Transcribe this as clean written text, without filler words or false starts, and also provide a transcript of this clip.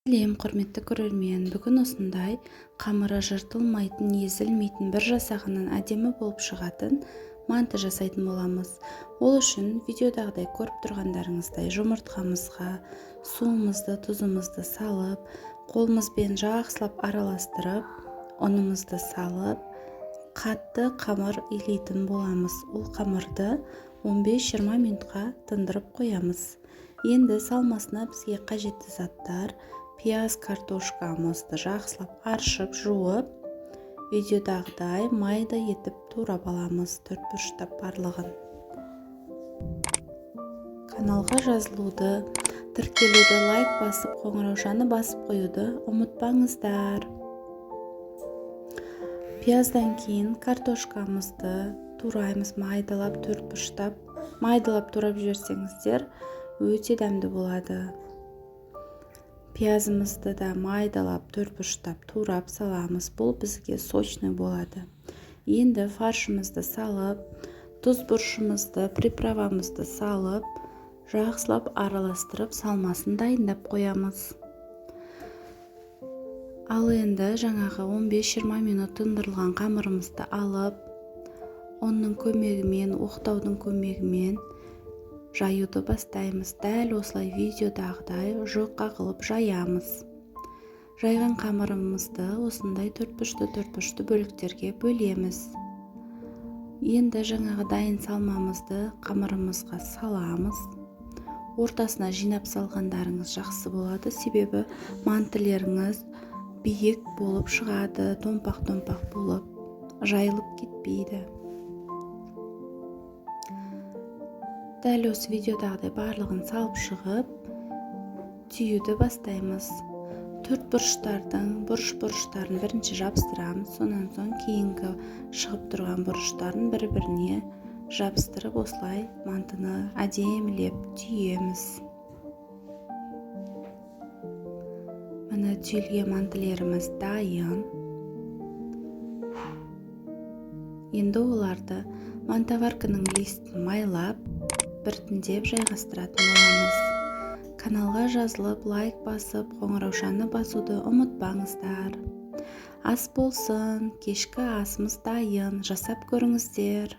Сәлем, құрметті көрермен. Бүгін осындай қамыры жыртылмайтын, езілмейтін, бір жасағаннан әдемі болып шығатын манты жасайтын боламыз. Ол үшін видеодағыдай көріп тұрғандарыңыздай жұмыртқамызға суымызды, тұзымызды салып, қолымызбен жақсылап араластырып, ұнымызды салып, қатты қамыр илейтін боламыз. Ол қамырды 15-20 минутқа тындырып қоямыз. Енді салмасына бізге қажетті заттар: пияз, картошкамызды жақсылап аршып, жуып, видеодағыдай майда етіп турап аламыз, төртбұрыштап барлығын. Каналға жазылуды, тіркелуді, лайк басып, қоңыраушаны басып қоюды ұмытпаңыздар. Пияздан кейін картошкамызды тураймыз, майдалап, төртбұрыштап. Майдалап турап жіберсеңіздер, өте дәмді болады. Пиязымызды да майдалап, төртбұрыштап турап саламыз. Бұл бізге сочный болады. Енді фаршымызды салып, тұз бұрышымызды, приправамызды салып, жақсылап араластырып, салмасын дайындап қоямыз. Ал енді жаңағы 15-20 минут тындырылған қамырымызды алып, оның көмегімен, оқтаудың көмегімен жаюды бастаймыз. Дәл осылай видеодағыдай жұқа қылып жаямыз. Жайған қамырымызды осындай төртбұрышты бөліктерге бөлеміз. Енді жаңағы дайын салмамызды қамырымызға саламыз. Ортасына жинап салғандарыңыз жақсы болады, себебі мантылеріңіз биік болып шығады, томпақ-томпақ болып жайылып кетпейді. Дәл осы видеодағыдай барлығын салып шығып, түйуді бастаймыз. Төртбұрыштардың бұрыштарын бірінші жабыстырамыз, сонан соң кейінгі шығып тұрған бұрыштарын бір-біріне жабыстырып, осылай мантыны әдемілеп түйеміз. Міне түйілген мантылеріміз дайын. Енді оларды мантоварканың листін майлап, біртіндеп жайғастыратын боламыз. Каналға жазылып, лайк басып, қоңыраушаны басуды ұмытпаңыздар. Ас болсын, кешкі асымыз дайын, жасап көріңіздер.